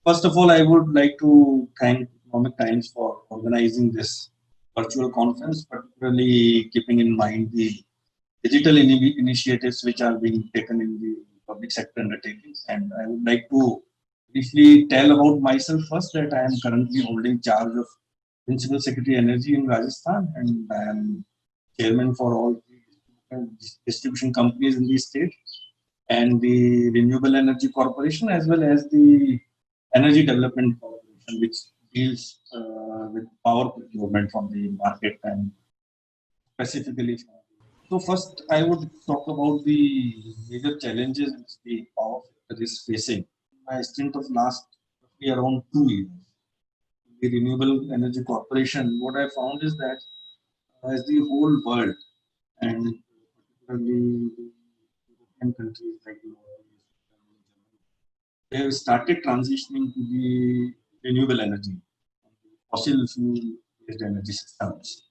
First of all, I would like to thank Economic Times for organizing this virtual conference, particularly keeping in mind the digital initiatives which are being taken in the public sector undertakings. And I would like to briefly tell about myself first that I am currently holding charge of Principal Secretary Energy in Rajasthan, and I am chairman for all the distribution companies in the state and the Renewable Energy Corporation, as well as the Energy Development Corporation, which deals with power procurement from the market and specifically. So first, I would talk about the major challenges which the power sector is facing. My stint of last roughly around 2 years, the Renewable Energy Corporation, what I found is that as the whole world and particularly the European countries like the Nordics, they have started transitioning to the renewable energy, fossil fuel based energy systems.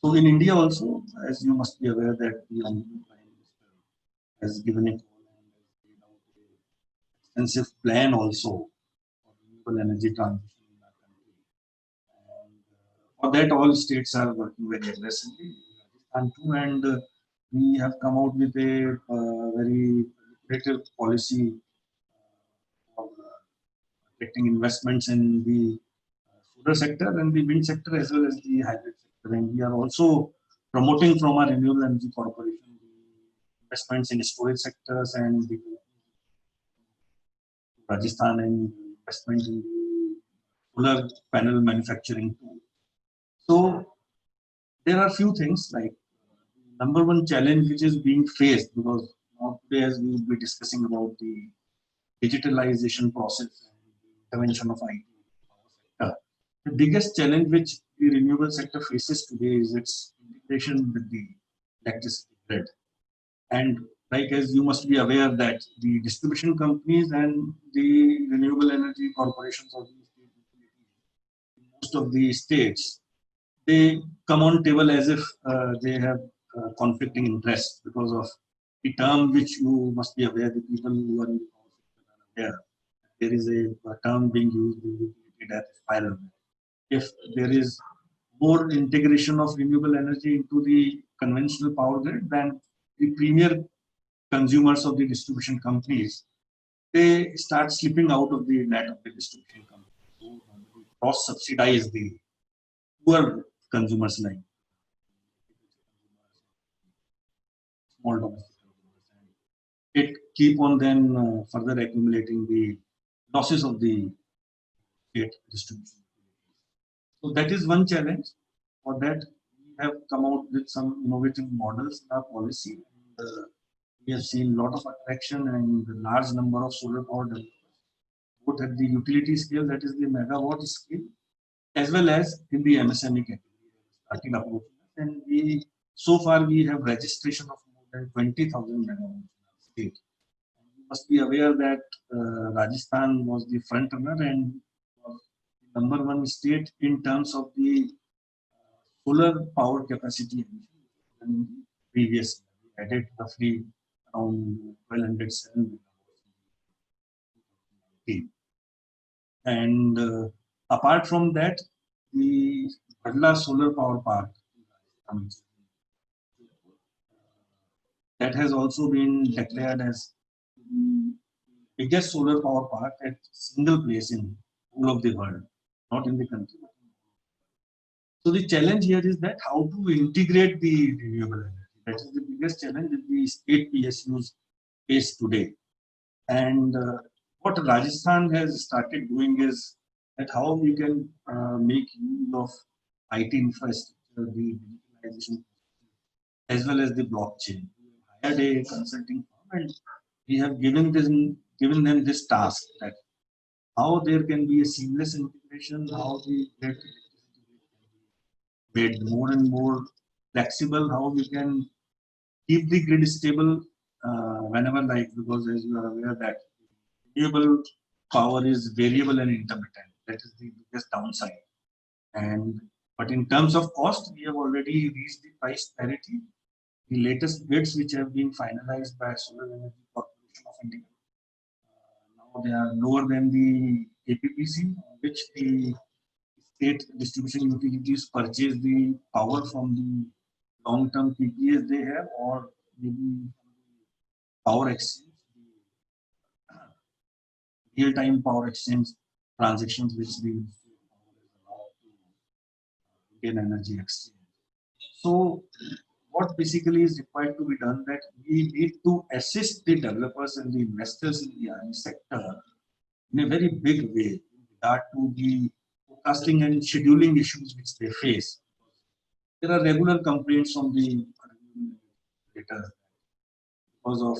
So in India also, as you must be aware that the Honorable Prime Minister has given a call and has laid out an extensive plan also for renewable energy transition in our country. And for that, all states are working very aggressively. Rajasthan too, and we have come out with a very lucrative policy for attracting investments in the solar sector and the wind sector as well as the hybrid sector. And we are also promoting from our renewable energy corporation the investments in storage sectors and the Rajasthan and investment in the solar panel manufacturing too. So there are few things like number one challenge which is being faced because now today as we will be discussing about the digitalization process and the intervention of IT sector. The biggest challenge which the renewable sector faces today is its integration with the electricity grid. And like as you must be aware that the distribution companies and the renewable energy corporations of the state utilities in most of the states, they come on table as if they have conflicting interests because of the term which you must be aware, the people who are in the power sector are aware. There is a term being used in the utility death spiral. If there is more integration of renewable energy into the conventional power grid, then the premier consumers of the distribution companies, they start slipping out of the net of the distribution companies who normally cross subsidize the poor consumers like small domestic consumers. And it keep on then further accumulating the losses of the state distribution. So that is one challenge. For that, we have come out with some innovative models in our policy. And, we have seen a lot of attraction and a large number of solar power developers, both at the utility scale, that is the megawatt scale, as well as in the MSME category, starting approaching us. And we so far we have registration of more than 20,000 megawatts in our state. And you must be aware that Rajasthan was the front runner and was the number one state in terms of the solar power capacity than the previous year. We added roughly around 1207 megawatts in 2019. And apart from that, the Bhadla Solar Power Park um, that has also been declared as the biggest solar power park at single place in all of the world, not in the country. So the challenge here is that how to integrate the renewable energy. That is the biggest challenge that the state PSUs face today. And what Rajasthan has started doing is that how we can make use of IT infrastructure, the digitalization, as well as the blockchain. We hired a consulting firm and we have given them this task that how there can be a seamless integration, how the grid made more and more flexible, how we can keep the grid stable whenever like because as you are aware that renewable power is variable and intermittent. That is the biggest downside. And but in terms of cost, we have already reached the price parity. The latest bids which have been finalized by Solar Energy Corporation of India, now They are lower than the APPC, which the state distribution utilities purchase the power from the long-term PPAs they have, or maybe power exchange, real-time power exchange transactions, which the Indian Energy Exchange. So, what basically is required to be done, that we need to assist the developers and the investors in the IE sector in a very big way in regard to the forecasting and scheduling issues which they face. There are regular complaints from the regulators because of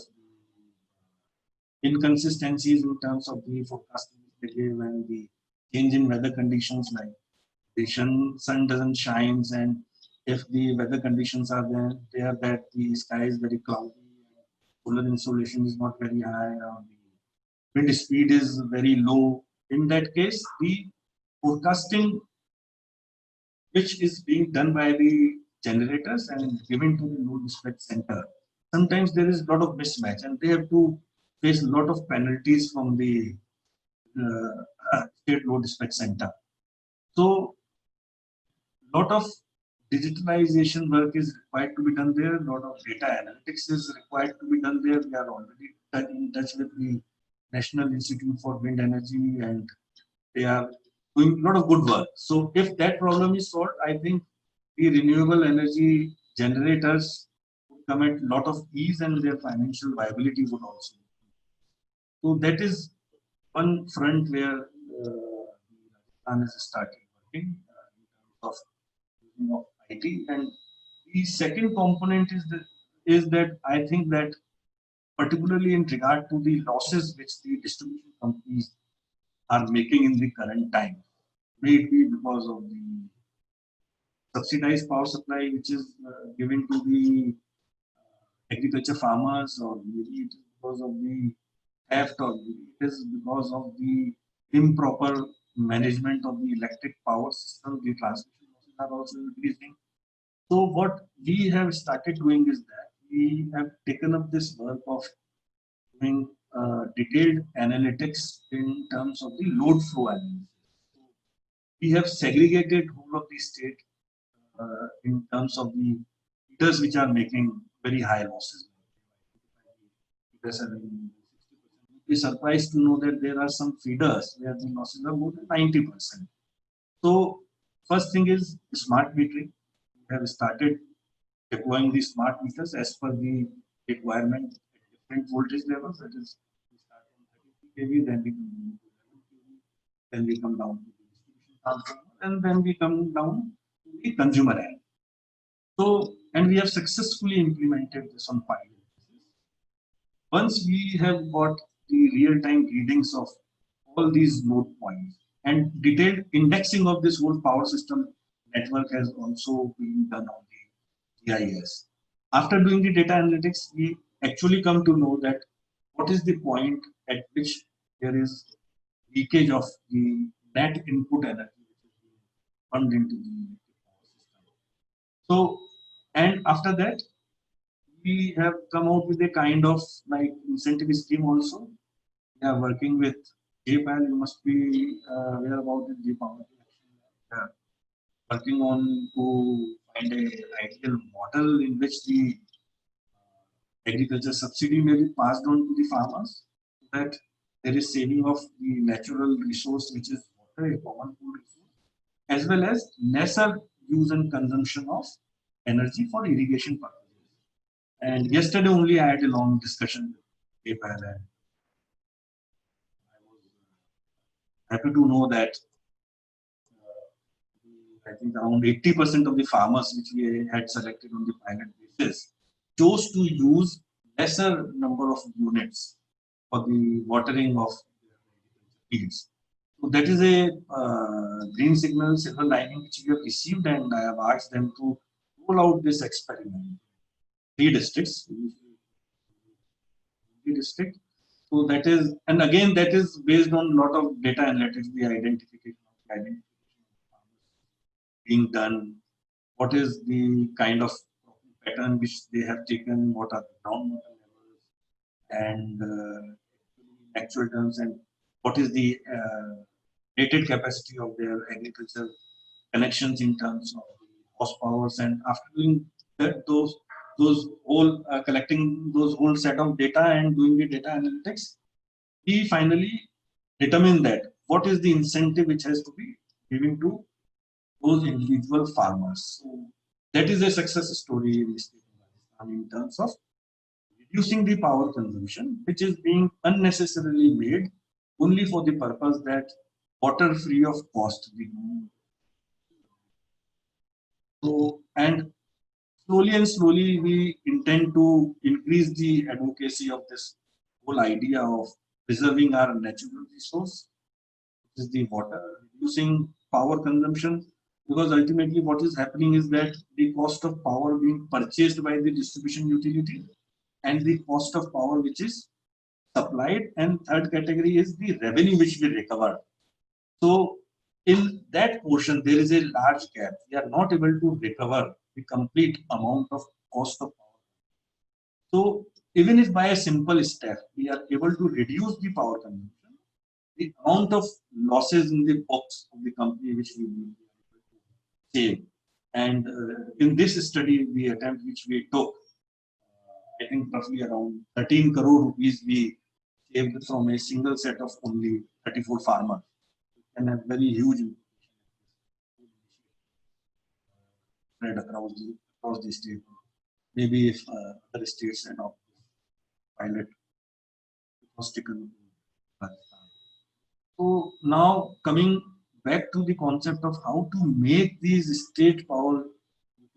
inconsistencies in terms of the forecasting they give, and the change in weather conditions, like the sun doesn't shine, and if the weather conditions are there that the sky is very cloudy, solar insolation is not very high, or the wind speed is very low. In that case, the forecasting which is being done by the generators and given to the load dispatch center, sometimes there is a lot of mismatch, and they have to face a lot of penalties from the state load dispatch center. So, lot of digitalization work is required to be done there. A lot of data analytics is required to be done there. We are already in touch with the National Institute for Wind Energy, and they are doing a lot of good work. So if that problem is solved, I think the renewable energy generators would come at a lot of ease, and their financial viability would also. So that is one front where Rajasthan has started working in terms of using of IT. And the second component is that I think that particularly in regard to the losses which the distribution companies are making in the current time, may it be because of the subsidized power supply which is given to the agriculture farmers, or maybe it is because of the theft, or maybe it is because of the improper management of the electric power system. The transmission losses are also increasing. So what we have started doing is that we have taken up this work of doing detailed analytics in terms of the load flow analysis. We have segregated whole of the state in terms of the feeders which are making very high losses. You'd be surprised to know that there are some feeders where the losses are more than 90%. So first thing is smart metering. We have started deploying the smart meters as per the requirement at different voltage levels. That is, we start from 30 kV, then we come to 11 kV, then we come down to the distribution transformer, and then we come down to the consumer end. So, and we have successfully implemented this on pilot basis. Once we have got the real-time readings of all these load points, and detailed indexing of this whole power system network has also been done on the GIS. After doing the data analytics, we actually come to know that what is the point at which there is leakage of the net input energy which is being pumped into the power system. So, and after that, we have come out with a kind of like incentive scheme also. We are working with JPAL. You must be aware about the J-Power. Working on to find an ideal model in which the agriculture subsidy may be passed on to the farmers, so that there is saving of the natural resource which is water, a common food resource, as well as lesser use and consumption of energy for irrigation purposes. And yesterday only I had a long discussion with PayPal, and I was happy to know that I think around 80% of the farmers which we had selected on the pilot basis chose to use lesser number of units for the watering of fields. So that is a green signal, silver lining which we have received, and I have asked them to roll out this experiment. 3 districts, So that is, and again, that is based on a lot of data analytics, the identification of being done, what is the kind of pattern which they have taken, what are the groundwater levels, and actual terms, and what is the rated capacity of their agricultural connections in terms of horsepowers, and after doing that, those whole collecting those whole set of data and doing the data analytics, we finally determine that what is the incentive which has to be given to those individual farmers. So that is a success story in the state of Rajasthan in terms of reducing the power consumption, which is being unnecessarily made only for the purpose that water free of cost. So, and slowly and slowly, we intend to increase the advocacy of this whole idea of preserving our natural resource, which is the water, reducing power consumption. Because ultimately, what is happening is that the cost of power being purchased by the distribution utility and the cost of power which is supplied, and third category is the revenue which we recover. So in that portion, there is a large gap. We are not able to recover the complete amount of cost of power. So even if by a simple step, we are able to reduce the power consumption, the amount of losses in the books of the company which we will be able to save. And in this study, the attempt which we took, I think roughly around 13 crore rupees we saved from a single set of only 34 farmers. It can have very huge spread across the state. Maybe if other states adopt this pilot, it was taken to Rajasthan. So now coming back to the concept of how to make these state power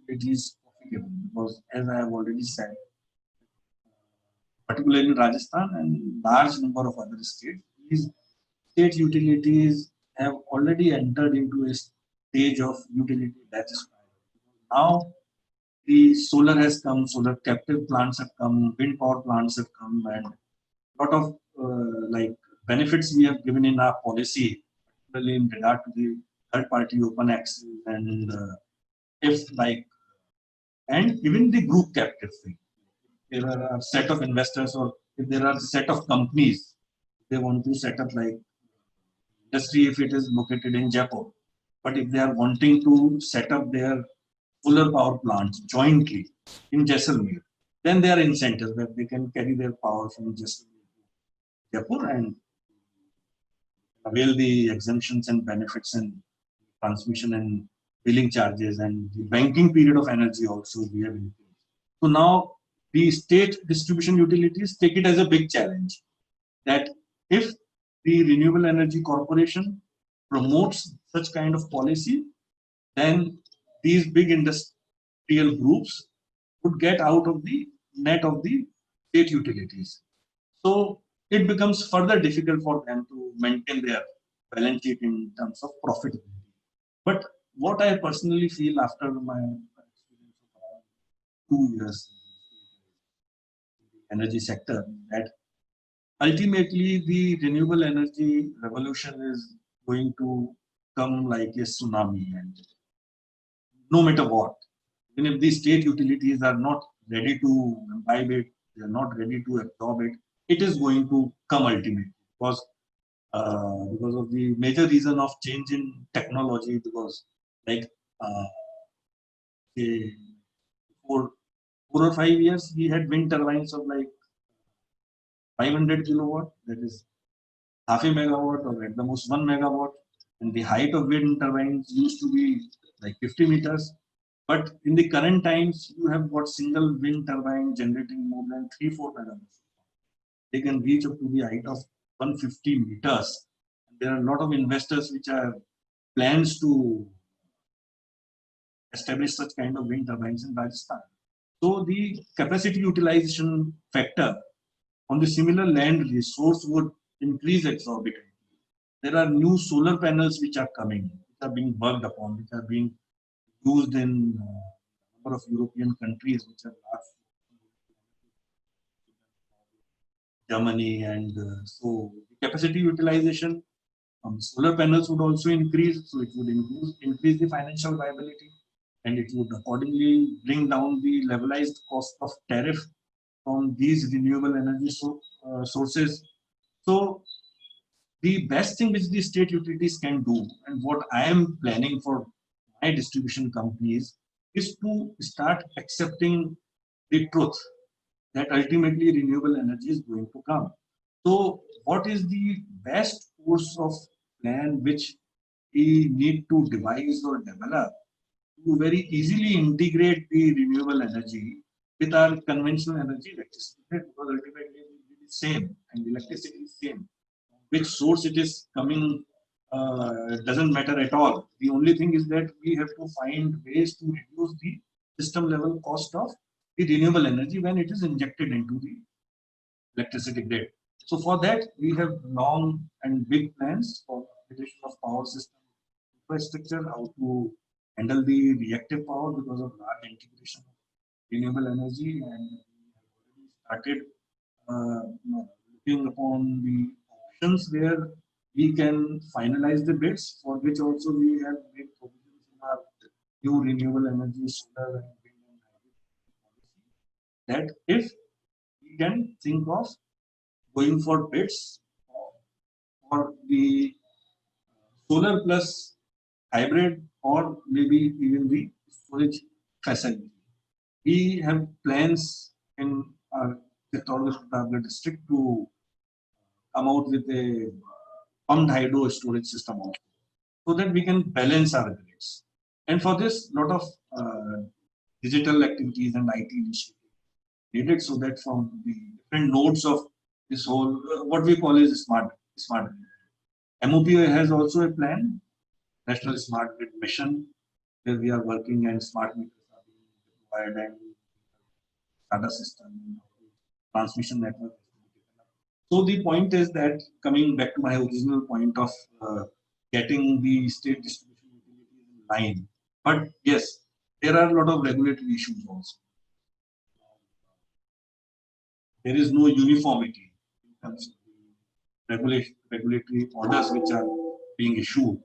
utilities profitable, because as I have already said, particularly in Rajasthan and large number of other states, these state utilities have already entered into a stage of utility that is now the solar has come, solar captive plants have come, wind power plants have come, and a lot of like benefits we have given in our policy, particularly in regard to the third party open access and if like, and even the group captive thing. There are a set of investors, or if there are a set of companies, they want to set up like industry if it is located in Jaipur. But if they are wanting to set up their solar power plants jointly in Jaisalmer, then there are incentives that they can carry their power from Jaisalmer to Jaipur and avail the exemptions and benefits and transmission and billing charges, and the banking period of energy also we have increased. So now the state distribution utilities take it as a big challenge that if the Renewable Energy Corporation promotes such kind of policy, then these big industrial groups would get out of the net of the state utilities. So it becomes further difficult for them to maintain their balance sheet in terms of profitability. But what I personally feel after my experience of around 2 years in the energy sector, that ultimately the renewable energy revolution is going to come like a tsunami, and no matter what, even if the state utilities are not ready to imbibe it, they are not ready to absorb it, it is going to come ultimately because of the major reason of change in technology. Because like say, for 4 or 5 years, we had wind turbines of like 500 kilowatt, that is half a megawatt or at the most 1 megawatt, and the height of wind turbines used to be like 50 meters. But in the current times, you have got single wind turbine generating more than 3-4 megawatts. They can reach up to the height of 150 meters. There are a lot of investors which are plans to establish such kind of wind turbines in Rajasthan. So the capacity utilization factor on the similar land resource would increase exorbitantly. There are new solar panels which are coming, which are being worked upon, which are being used in a number of European countries, which are large, Germany, and so the capacity utilization solar panels would also increase, so it would increase the financial viability, and it would accordingly bring down the levelized cost of tariff from these renewable energy sources. So the best thing which the state utilities can do, and what I am planning for my distribution companies, is to start accepting the truth that ultimately renewable energy is going to come. So, what is the best course of plan which we need to devise or develop to very easily integrate the renewable energy with our conventional energy electricity? Because ultimately it is same and electricity is same. Which source it is coming doesn't matter at all. The only thing is that we have to find ways to reduce the system level cost of the renewable energy when it is injected into the electricity grid. So for that, we have long and big plans for integration of power system infrastructure, how to handle the reactive power because of large integration of renewable energy, and we have already started looking upon the options where we can finalize the bids, for which also we have made provisions in our new renewable energy solar and wind and hybrid policy, that if we can think of going for bids for the solar plus hybrid or maybe even the storage facility. We have plans in our Chittorgarh district to come out with a pumped hydro storage system also, so that we can balance our grids. And for this, lot of digital activities and IT initiatives needed, so that from the different nodes of this whole what we call is smart grid. MOPA has also a plan, National Smart Grid Mission, where we are working and smart meters are being deployed and SCADA system, transmission network. So the point is that, coming back to my original point of getting the state distribution utilities in line, but yes, there are a lot of regulatory issues also. There is no uniformity in terms of the regulatory orders which are being issued.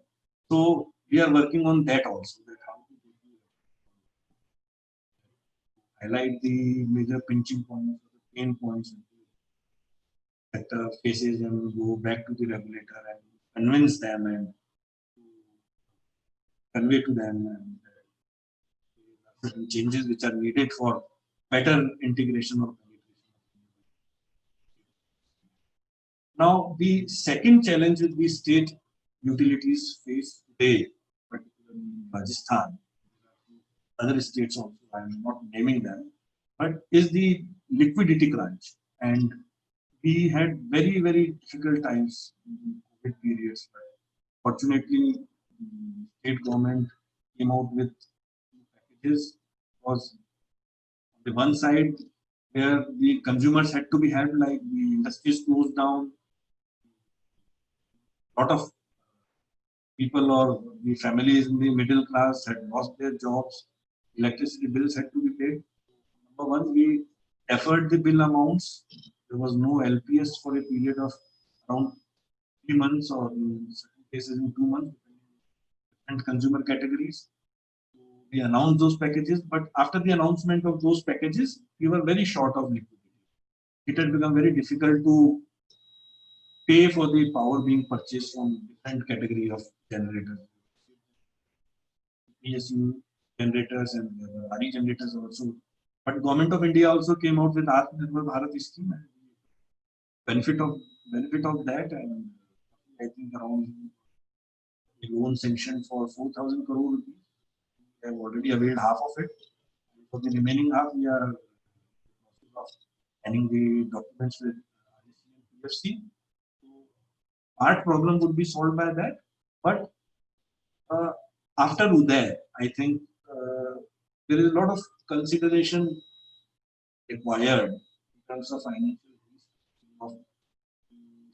So we are working on that also, that how to highlight the major pinching points, the pain points that faces, and go back to the regulator and convince them and convey to them and certain changes which are needed for better integration of penetration. Now, the second challenge that the state utilities face today, particularly in Rajasthan, other states also, I am not naming them, but is the liquidity crunch. And we had very, very difficult times in COVID periods. But fortunately, the state government came out with packages. Was on the one side where the consumers had to be helped, like the industries closed down, a lot of people or the families in the middle class had lost their jobs, electricity bills had to be paid. Number one, we deferred the bill amounts. There was no LPS for a period of around 3 months, or in certain cases in 2 months, and consumer categories. We announced those packages, but after the announcement of those packages, we were very short of liquidity. It had become very difficult to pay for the power being purchased from different category of generators. PSU generators and RE generators also. But Government of India also came out with Atmanirbhar Bharat scheme. Benefit of that, and I think around a loan sanction for 4,000 crore rupees. We have already availed half of it. For the remaining half, we are scanning the documents with REC and PFC. Part problem would be solved by that, but after Uday, I think there is a lot of consideration required in terms of financial risk of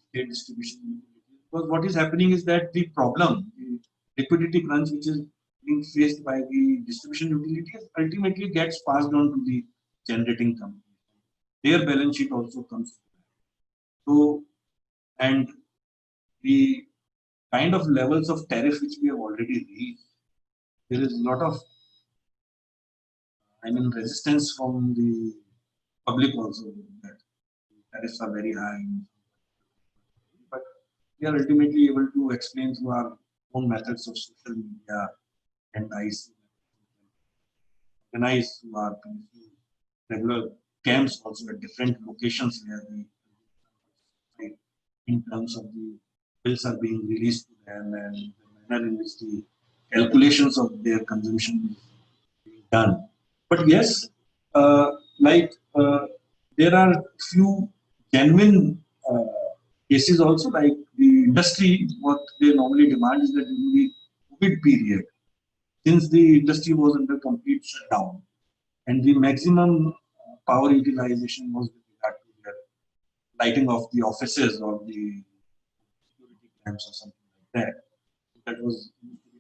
state distribution. Because what is happening is that the problem, the liquidity crunch, which is being faced by the distribution utilities, ultimately gets passed on to the generating company. Their balance sheet also comes. So, and the kind of levels of tariff which we have already reached, there is a lot of, resistance from the public also, that tariffs are very high. But we are ultimately able to explain through our own methods of social media and IC organized through our regular camps also at different locations where we in terms of the bills are being released to them and the manner in which the calculations of their consumption is being done. But yes, uh, like there are few genuine cases also, like the industry, what they normally demand is that in the COVID period, since the industry was under complete shutdown and the maximum power utilization was with regard to their lighting of the offices or the security camps or something like that. That was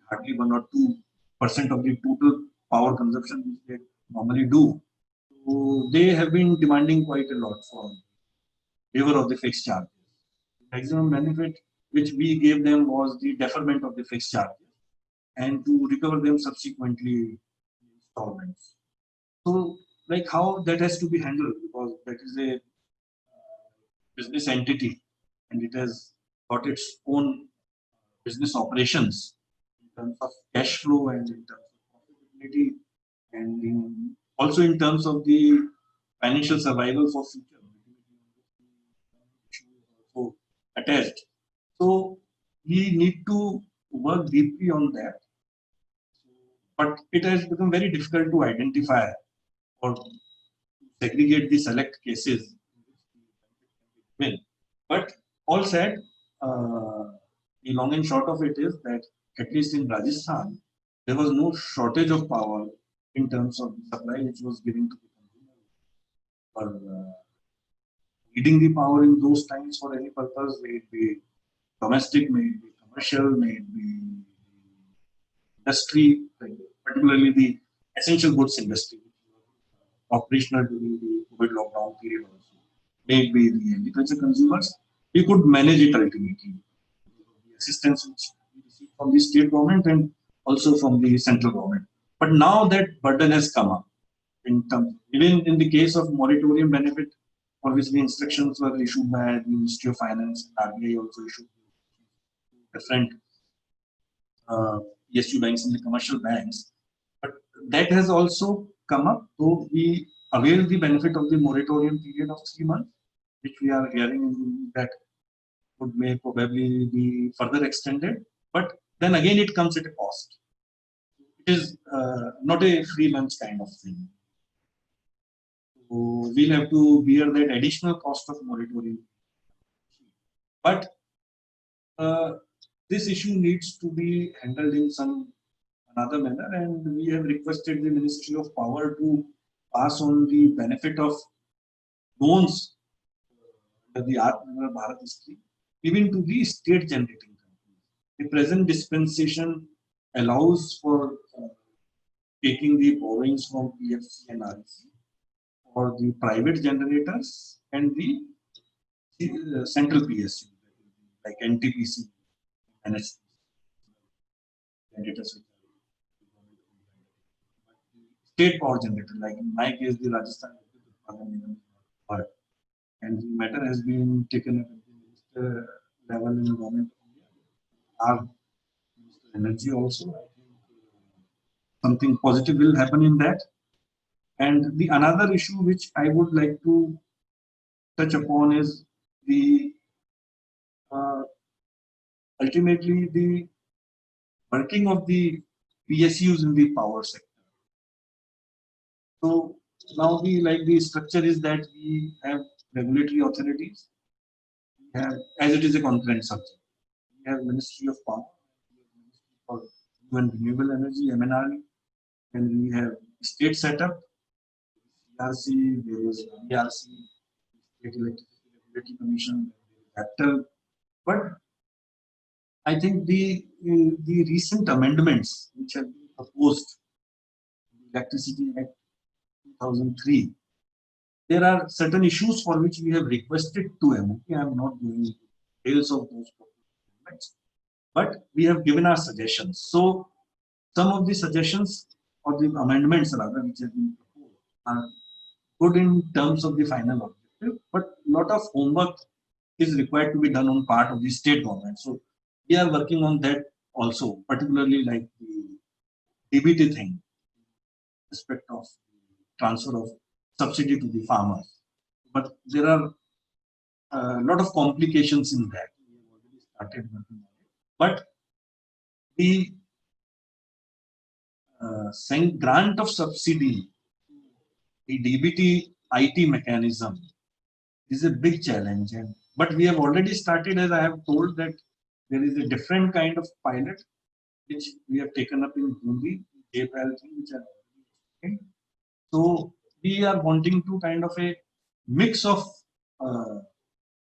hardly 1 or 2% of the total power consumption which they normally do. So they have been demanding quite a lot for waiver of the fixed charges. The maximum benefit which we gave them was the deferment of the fixed charges and to recover them subsequently in installments. So, like how that has to be handled, because that is a business entity and it has got its own business operations in terms of cash flow and in terms of profitability and also in terms of the financial survival for future. Also attached. So we need to work deeply on that. But it has become very difficult to identify or segregate the select cases. But all said, the long and short of it is that at least in Rajasthan, there was no shortage of power in terms of the supply which was given to the consumer for needing the power in those times for any purpose, may it be domestic, may it be commercial, may it be industry, particularly the essential goods industry, operational during the COVID lockdown period also, may it be the agriculture consumers, we could manage it ultimately. The assistance which we received from the state government and also from the central government. But now that burden has come up, in terms, even in the case of moratorium benefit, for which the instructions were issued by the Ministry of Finance, RBI also issued different PSU banks and the commercial banks. But that has also come up, so we avail the benefit of the moratorium period of 3 months, which we are hearing that may probably be further extended. But then again, it comes at a cost. It is not a free lunch kind of thing. So we'll have to bear that additional cost of moratorium. But this issue needs to be handled in some another manner, and we have requested the Ministry of Power to pass on the benefit of loans under the Atmanirbhar Bharat scheme even to the state generating companies. The present dispensation allows for taking the borrowings from PFC and REC for the private generators and the central PSU, like NTPC and its generators. State power generator, like in my case, the Rajasthan Power, and the matter has been taken up at the minister level in government of India. Our Minister Energy also, I think something positive will happen in that. And the another issue which I would like to touch upon is the ultimately the working of the PSUs in the power sector. So now the structure is that we have regulatory authorities. We have, as it is a concurrent subject, we have Ministry of Power, we have Ministry for New and Renewable Energy (MNRE), and we have state setup, CRC, there is ERC, State Electricity Regulatory Commission, APTEL. But I think the recent amendments which have been proposed, Electricity Act 2003, there are certain issues for which we have requested to MOP. I am not going into details of those amendments, but we have given our suggestions. So some of the suggestions or the amendments rather which have been proposed are good in terms of the final objective, but a lot of homework is required to be done on part of the state government. So we are working on that also, particularly like the DBT thing, respect of transfer of subsidy to the farmers. But there are a lot of complications in that. We have already started working on it. But the grant of subsidy, the DBT IT mechanism is a big challenge. But we have already started, as I have told, that there is a different kind of pilot which we have taken up in Hindi, JPAL thing, which are already. So we are wanting to kind of a mix of uh,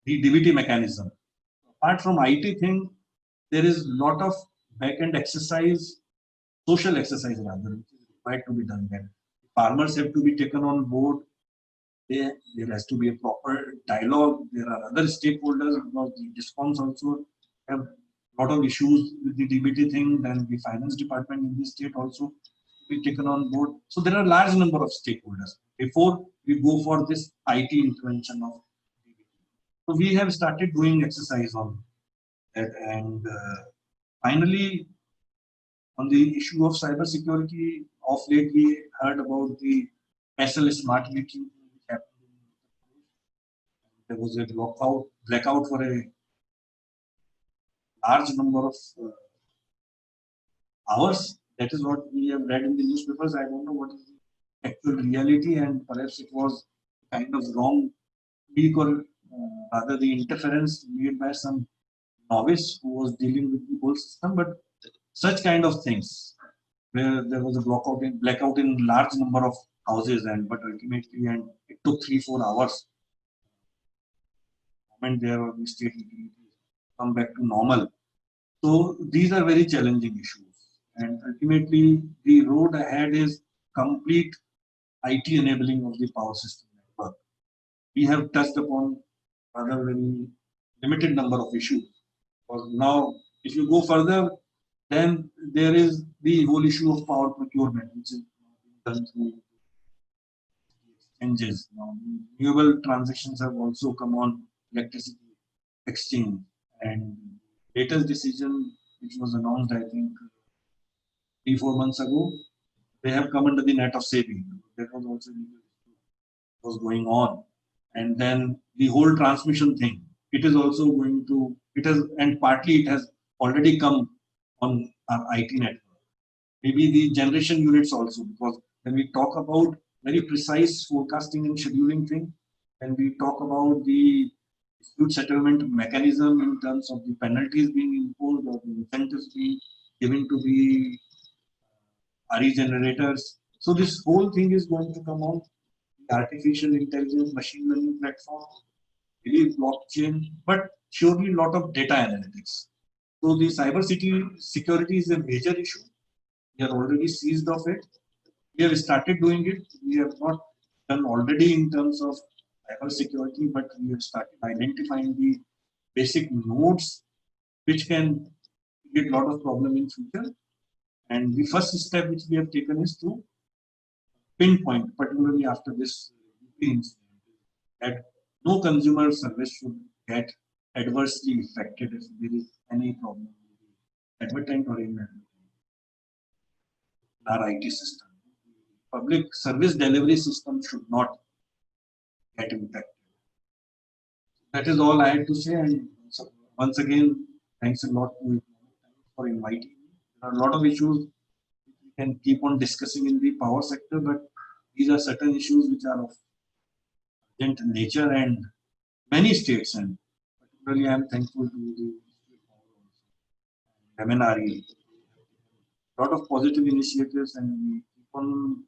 the DBT mechanism. Apart from IT thing, there is a lot of back-end exercise, social exercise rather, which is required to be done there. Farmers have to be taken on board. There has to be a proper dialogue. There are other stakeholders because the DISCOMs also have a lot of issues with the DBT thing. Then the finance department in the state also be taken on board. So there are a large number of stakeholders before we go for this IT intervention of DBT. So we have started doing exercise on that, and finally, on the issue of cyber security, of late we heard about the PESEL smart metering which happened. There was a blackout for a large number of hours. That is what we have read in the newspapers. I don't know what is the actual reality, and perhaps it was kind of wrong leak or rather the interference made by some novice who was dealing with the whole system. But such kind of things where there was a blackout in large number of houses, and but ultimately, and it took 3-4 hours. Moment there or the state utilities come back to normal. So these are very challenging issues, and ultimately the road ahead is complete IT enabling of the power system network. We have touched upon rather very limited number of issues. Because now, if you go further, then there is the whole issue of power procurement, which is done through exchanges. Now, renewable transactions have also come on electricity exchange, and latest decision, which was announced, I think, 3-4 months ago, they have come under the net of saving. That was also was going on, and then the whole transmission thing. It is also going to and partly it has already come on our IT network. Maybe the generation units also, because when we talk about very precise forecasting and scheduling thing, when we talk about the dispute settlement mechanism in terms of the penalties being imposed or the incentives being given to the RE generators. So this whole thing is going to come on the artificial intelligence, machine learning platform, maybe blockchain, but surely a lot of data analytics. So the cyber security is a major issue. We are already seized of it. We have started doing it. We have not done already in terms of cyber security, but we have started identifying the basic nodes which can create a lot of problem in future. And the first step which we have taken is to pinpoint, particularly after this incident, that no consumer service should get adversely affected if there is any problem with the advertising or inadvertent our IT system. Public service delivery system should not get impacted. That is all I had to say. And so once again, thanks a lot for inviting me. There are a lot of issues we can keep on discussing in the power sector, but these are certain issues which are of urgent nature, and many states, and particularly I am thankful to the MNRE. A lot of positive initiatives, and we keep on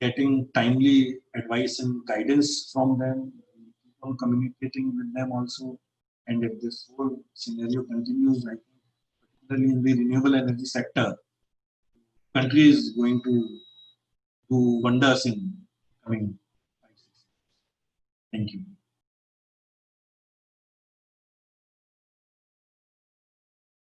getting timely advice and guidance from them, keep on communicating with them also. And if this whole scenario continues, I think particularly in the renewable energy sector, country is going to do wonders in coming 5-6 years. Thank you.